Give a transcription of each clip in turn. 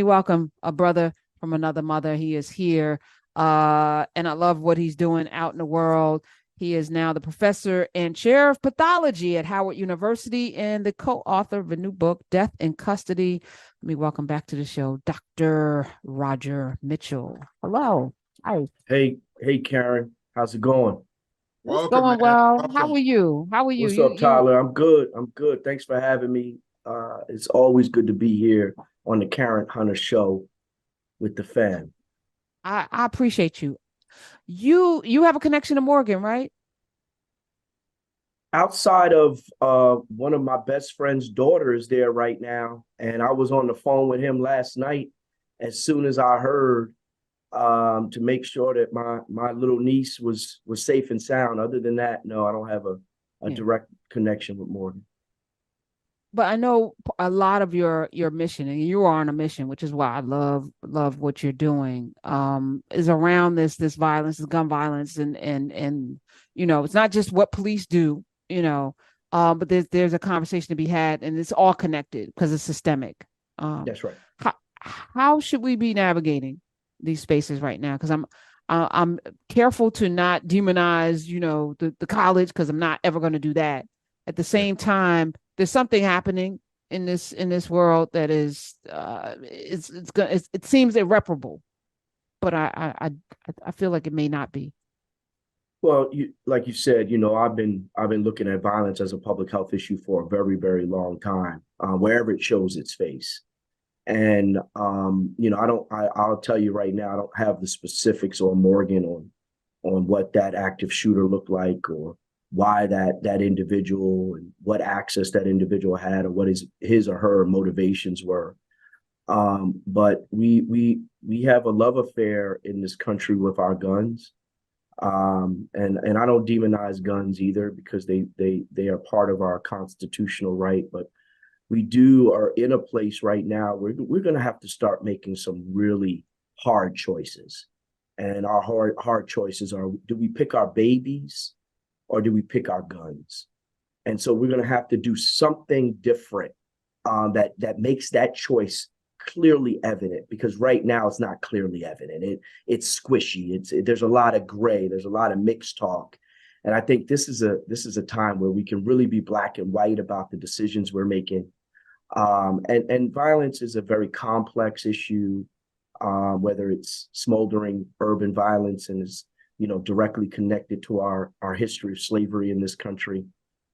welcome a brother from another mother. He is here, and I love what he's doing out in the world. He is now the professor and chair of pathology at Howard University and the co-author of a new book, Death in Custody. Let me welcome back to the show, Dr. Roger Mitchell. Hello. Hi. Hey, Karen, how's it going? It's Welcome, going man. well. How Welcome. are you? How are you? What's You up, you Tyler? I'm good. I'm good. Thanks for having me. It's always good to be here on the Karen Hunter Show with the fam. I appreciate you. You have a connection to Morgan, right? Outside of one of my best friend's daughter is there right now, and I was on the phone with him last night as soon as I heard to make sure that my little niece was safe and sound. Other than that, no, I don't have a Yeah. direct connection with Morgan. But I know a lot of your mission, and you are on a mission, which is why I love what you're doing. Is around this violence, this gun violence, and it's not just what police do, but there's a conversation to be had, and it's all connected because it's systemic. That's right. How should we be navigating these spaces right now? Because I'm careful to not demonize, the college, because I'm not ever going to do that. At the Yeah. same time, there's something happening in this world that is it seems irreparable, but I feel like it may not be. Well, like you said, I've been looking at violence as a public health issue for a very, very long time, wherever it shows its face. And I'll tell you right now, I don't have the specifics on Morgan on what that active shooter looked like, or why that individual, and what access that individual had, or what his or her motivations were. But we have a love affair in this country with our guns. And I don't demonize guns either, because they are part of our constitutional right. But we are in a place right now where we're going to have to start making some really hard choices. And our hard choices are: do we pick our babies, or do we pick our guns? And so we're going to have to do something different, that makes that choice clearly evident, because right now it's not clearly evident. It's squishy. There's a lot of gray. There's a lot of mixed talk. And I think this is a time where we can really be black and white about the decisions we're making. And violence is a very complex issue, whether it's smoldering urban violence and is directly connected to our history of slavery in this country,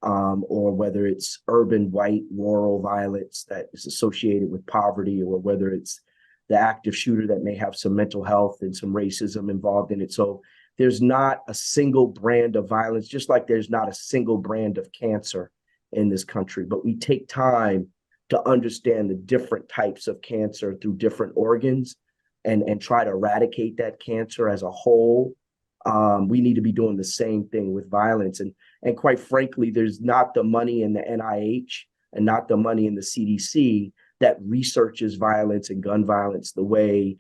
or whether it's urban white rural violence that is associated with poverty, or whether it's the active shooter that may have some mental health and some racism involved in it. So there's not a single brand of violence, just like there's not a single brand of cancer in this country. But we take time to understand the different types of cancer through different organs, and try to eradicate that cancer as a whole. We need to be doing the same thing with violence. And quite frankly, there's not the money in the NIH and not the money in the CDC that researches violence and gun violence the way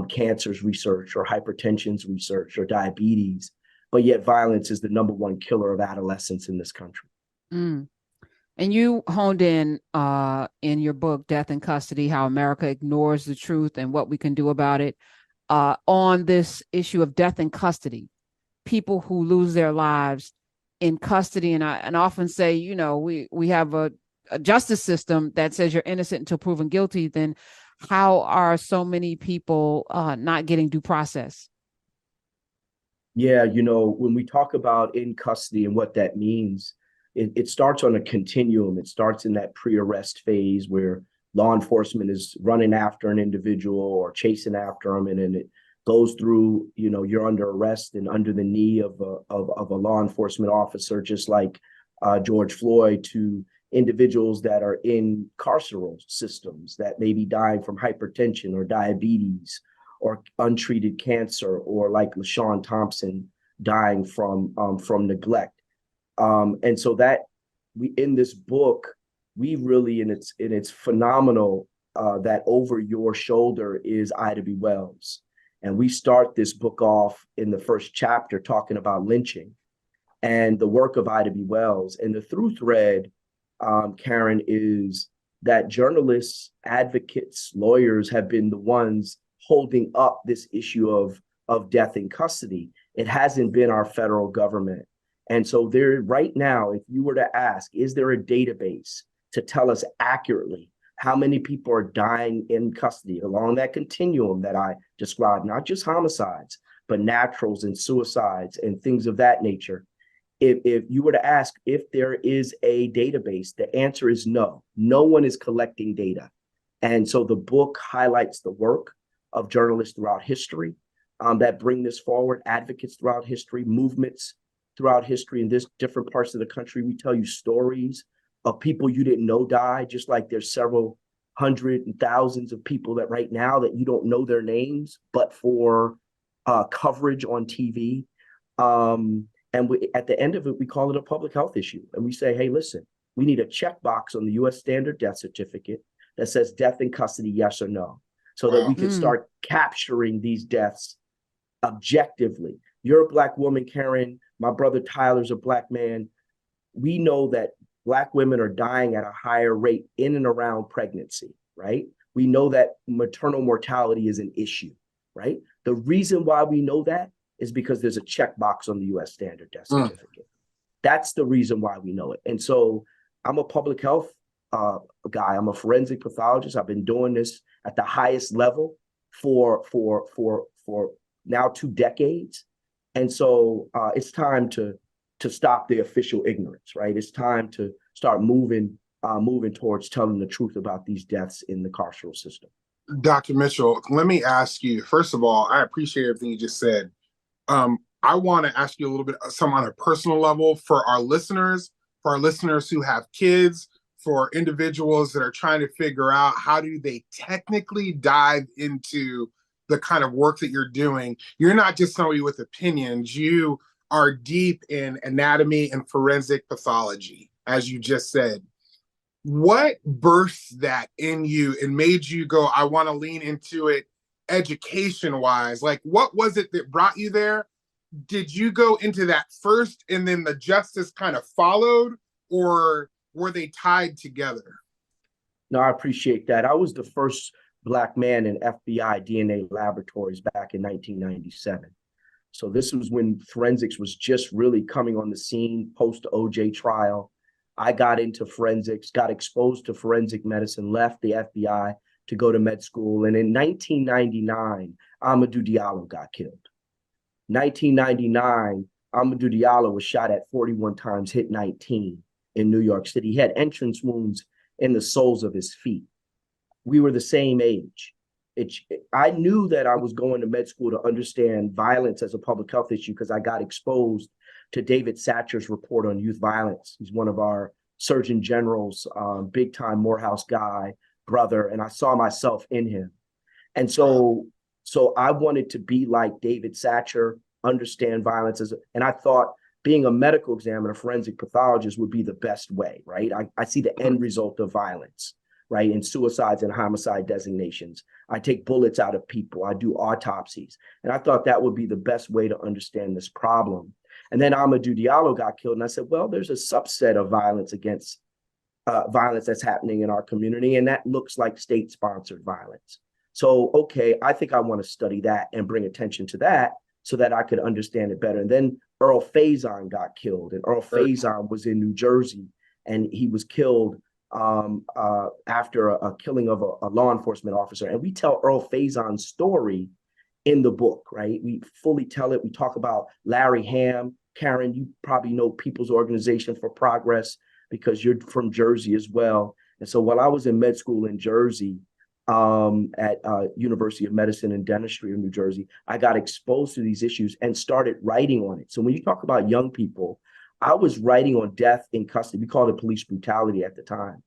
cancer's research, or hypertension's research, or diabetes. But yet violence is the number one killer of adolescents in this country. Mm. And you honed in your book, Death in Custody, How America Ignores the Truth and What We Can Do About It, on this issue of death in custody, people who lose their lives in custody. And I often say, we have a justice system that says you're innocent until proven guilty. Then how are so many people not getting due process? Yeah, when we talk about in custody and what that means, it starts on a continuum. It starts in that pre-arrest phase where law enforcement is running after an individual or chasing after them, and then it goes through, you're under arrest and under the knee of a law enforcement officer, just like George Floyd, to individuals that are in carceral systems that may be dying from hypertension or diabetes or untreated cancer, or like LaShawn Thompson dying from neglect. And so that we, in this book, we really, and it's phenomenal, that over your shoulder is Ida B. Wells. And we start this book off in the first chapter talking about lynching and the work of Ida B. Wells. And the through thread, Karen, is that journalists, advocates, lawyers have been the ones holding up this issue of death in custody. It hasn't been our federal government. And so there right now, if you were to ask, is there a database to tell us accurately how many people are dying in custody along that continuum that I described, not just homicides, but naturals and suicides and things of that nature? If you were to ask if there is a database, the answer is no. No one is collecting data. And so the book highlights the work of journalists throughout history that bring this forward, advocates throughout history, movements throughout history in this different parts of the country. We tell you stories of people you didn't know died, just like there's several hundred and thousands of people that right now that you don't know their names, but for coverage on TV. And at the end of it, we call it a public health issue. And we say, hey, listen, we need a checkbox on the U.S. standard death certificate that says death in custody, yes or no, so that we can start capturing these deaths objectively. You're a Black woman, Karen. My brother Tyler's a Black man. We know that Black women are dying at a higher rate in and around pregnancy, right? We know that maternal mortality is an issue, right? The reason why we know that is because there's a checkbox on the U.S. standard death certificate. That's the reason why we know it. And so I'm a public health guy. I'm a forensic pathologist. I've been doing this at the highest level for now 2 decades. And so it's time to stop the official ignorance, right? It's time to start moving towards telling the truth about these deaths in the carceral system. Dr. Mitchell, let me ask you, first of all, I appreciate everything you just said. I want to ask you a little bit, some on a personal level for our listeners who have kids, for individuals that are trying to figure out how do they technically dive into the kind of work that you're doing. You're not just somebody with opinions. You are deep in anatomy and forensic pathology, as you just said. What birthed that in you and made you go, I want to lean into it education-wise? Like, what was it that brought you there? Did you go into that first and then the justice kind of followed, or were they tied together? No, I appreciate that. I was the first Black man in FBI DNA laboratories back in 1997. So this was when forensics was just really coming on the scene post OJ trial. I got into forensics, got exposed to forensic medicine, left the FBI to go to med school. And in 1999, Amadou Diallo got killed. 1999, Amadou Diallo was shot at 41 times, hit 19 in New York City. He had entrance wounds in the soles of his feet. We were the same age. I knew that I was going to med school to understand violence as a public health issue because I got exposed to David Satcher's report on youth violence. He's one of our Surgeon General's big time Morehouse guy, brother, and I saw myself in him. And so I wanted to be like David Satcher, understand violence and I thought being a medical examiner, forensic pathologist would be the best way, right? I see the end result of violence, right? In suicides and homicide designations. I take bullets out of people. I do autopsies. And I thought that would be the best way to understand this problem. And then Amadou Diallo got killed. And I said, well, there's a subset of violence against violence that's happening in our community. And that looks like state-sponsored violence. So, okay, I think I want to study that and bring attention to that so that I could understand it better. And then Earl Faison got killed. And Earl Faison was in New Jersey. And he was killed after a killing of a law enforcement officer. And we tell Earl Faison's story in the book, right? We fully tell it. We talk about Larry Ham. Karen, you probably know People's Organization for Progress because you're from Jersey as well. And so while I was in med school in Jersey, at University of Medicine and Dentistry in New Jersey, I got exposed to these issues and started writing on it. So when you talk about young people, I was writing on death in custody. We called it police brutality at the time.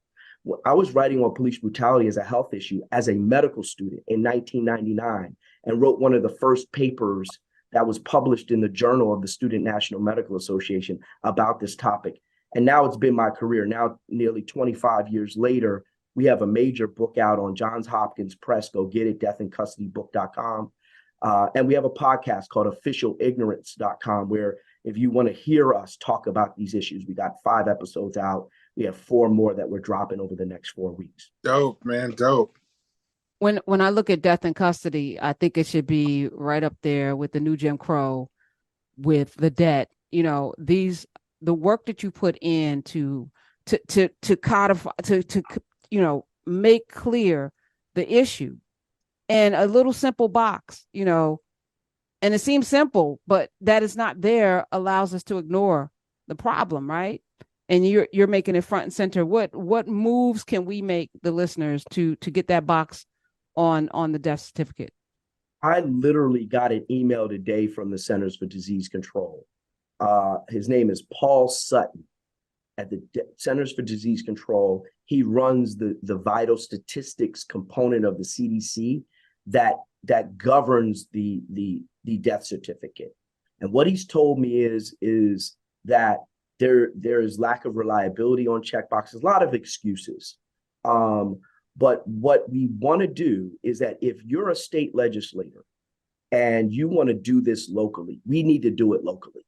I was writing on police brutality as a health issue as a medical student in 1999 and wrote one of the first papers that was published in the Journal of the Student National Medical Association about this topic. And now it's been my career. Now, nearly 25 years later, we have a major book out on Johns Hopkins Press. Go get it, deathandcustodybook.com. And we have a podcast called officialignorance.com, where if you want to hear us talk about these issues, we got 5 episodes out. We have 4 more that we're dropping over the next 4 weeks. Dope, man. Dope. When I look at death in custody, I think it should be right up there with the new Jim Crow, with the debt. The work that you put in to codify, to make clear the issue, and a little simple box, and it seems simple, but that is not there allows us to ignore the problem, right? And you're making it front and center. What moves can we make, the listeners, to get that box on the death certificate? I literally got an email today from the Centers for Disease Control. His name is Paul Sutton at the Centers for Disease Control. He runs the vital statistics component of the CDC that governs the death certificate. And what he's told me is that there is lack of reliability on checkboxes, a lot of excuses. But what we want to do is that if you're a state legislator and you want to do this locally, we need to do it locally.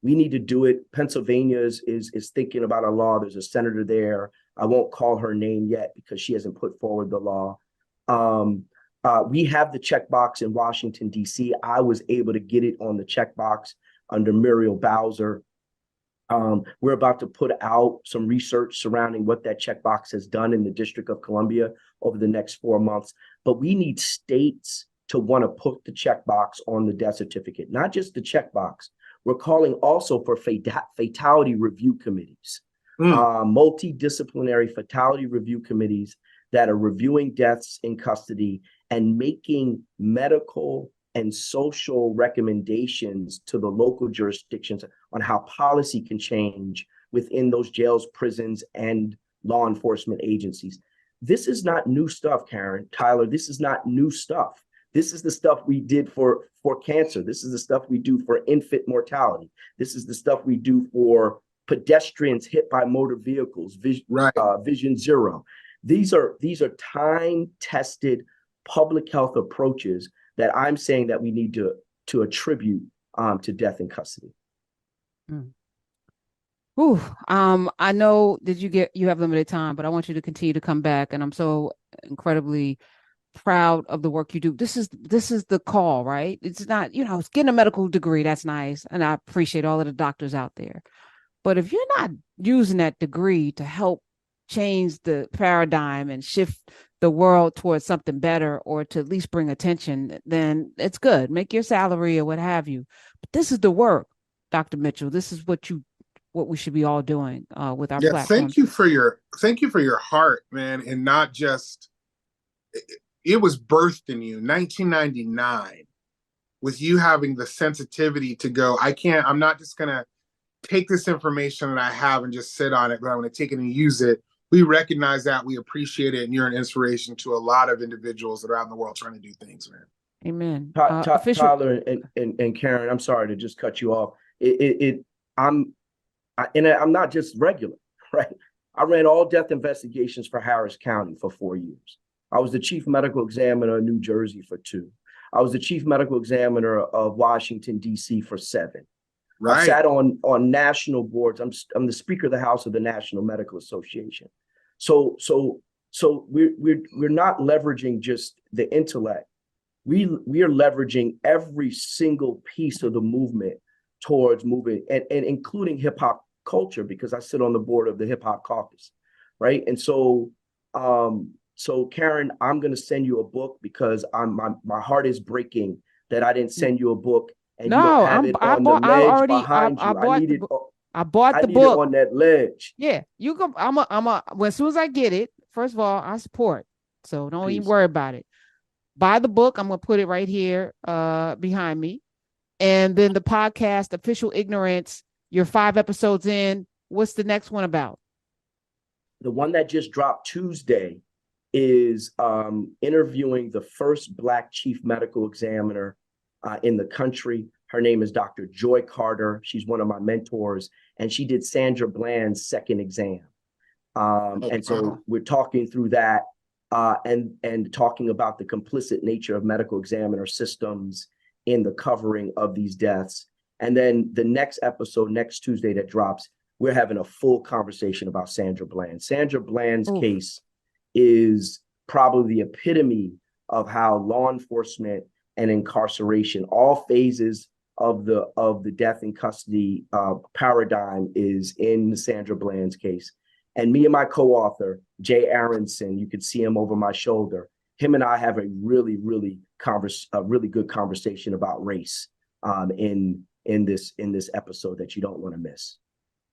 We need to do it. Pennsylvania is thinking about a law. There's a senator there. I won't call her name yet because she hasn't put forward the law. We have the checkbox in Washington, D.C. I was able to get it on the checkbox under Muriel Bowser. We're about to put out some research surrounding what that checkbox has done in the District of Columbia over the next 4 months. But we need states to want to put the checkbox on the death certificate, not just the checkbox. We're calling also for fatality review committees, multidisciplinary fatality review committees that are reviewing deaths in custody and making medical and social recommendations to the local jurisdictions on how policy can change within those jails, prisons, and law enforcement agencies. This is not new stuff, Karen, Tyler. This is not new stuff. This is the stuff we did for cancer. This is the stuff we do for infant mortality. This is the stuff we do for pedestrians hit by motor vehicles, Vision Zero. These are time-tested public health approaches that I'm saying that we need to attribute to death in custody. I know that you have limited time, but I want you to continue to come back, and I'm so incredibly proud of the work you do. This is the call, right? It's not, it's getting a medical degree. That's nice, and I appreciate all of the doctors out there. But if you're not using that degree to help change the paradigm and shift the world towards something better, or to at least bring attention, then it's good. Make your salary or what have you. But this is the work, Dr. Mitchell. This is what we should be all doing with our platform. Thank you for your heart, man, and not just. It was birthed in you, 1999, with you having the sensitivity to go, I'm not just going to take this information that I have and just sit on it, but I'm going to take it and use it. We recognize that, we appreciate it, and you're an inspiration to a lot of individuals that are out in the world trying to do things, man. Amen. Tyler and Karen, I'm sorry to just cut you off. I'm not just regular, right? I ran all death investigations for Harris County for 4 years. I was the chief medical examiner of New Jersey for 2. I was the chief medical examiner of Washington, D.C. for 7. Right. I sat on national boards. I'm the Speaker of the House of the National Medical Association. So we're not leveraging just the intellect. We are leveraging every single piece of the movement towards moving, and including hip hop culture, because I sit on the board of the Hip Hop Caucus, right? And so Karen, I'm going to send you a book because my heart is breaking that I didn't send you a book and you don't have it on the ledge behind you. I bought the book. I need it on that ledge. Yeah, you can. Well, as soon as I get it, first of all, I support. So don't even worry about it. Buy the book. I'm going to put it right here behind me. And then the podcast, Official Ignorance, you're 5 episodes in. What's the next one about? The one that just dropped Tuesday is interviewing the first Black chief medical examiner in the country. Her name is Dr. Joy Carter. She's one of my mentors, and she did Sandra Bland's second exam. So we're talking through that and talking about the complicit nature of medical examiner systems in the covering of these deaths. And then the next episode, next Tuesday that drops, we're having a full conversation about Sandra Bland. Sandra Bland's Oof. case is probably the epitome of how law enforcement and incarceration, all phases of the death in custody paradigm, is in Sandra Bland's case. And me and my co-author, Jay Aronson, you could see him over my shoulder. Him and I have a really good conversation about race in this episode that you don't want to miss.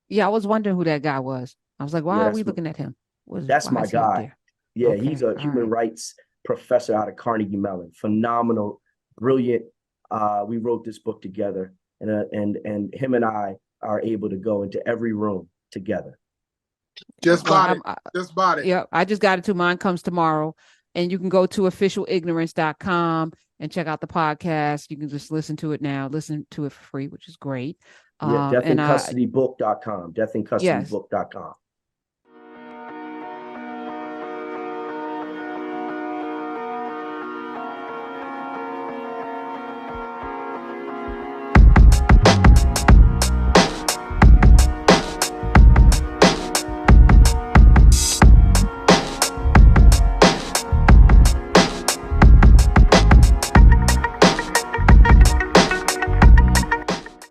Yeah, I was wondering who that guy was. I was like, why are we looking at him? That's my guy. Yeah, okay, he's a human rights professor out of Carnegie Mellon. Phenomenal, brilliant. We wrote this book together, and him and I are able to go into every room together. Just bought it. Yeah, I just got it too. Mine comes tomorrow. And you can go to officialignorance.com and check out the podcast. You can just listen to it now. Listen to it for free, which is great. Yeah, deathincustodybook.com. Deathincustodybook.com.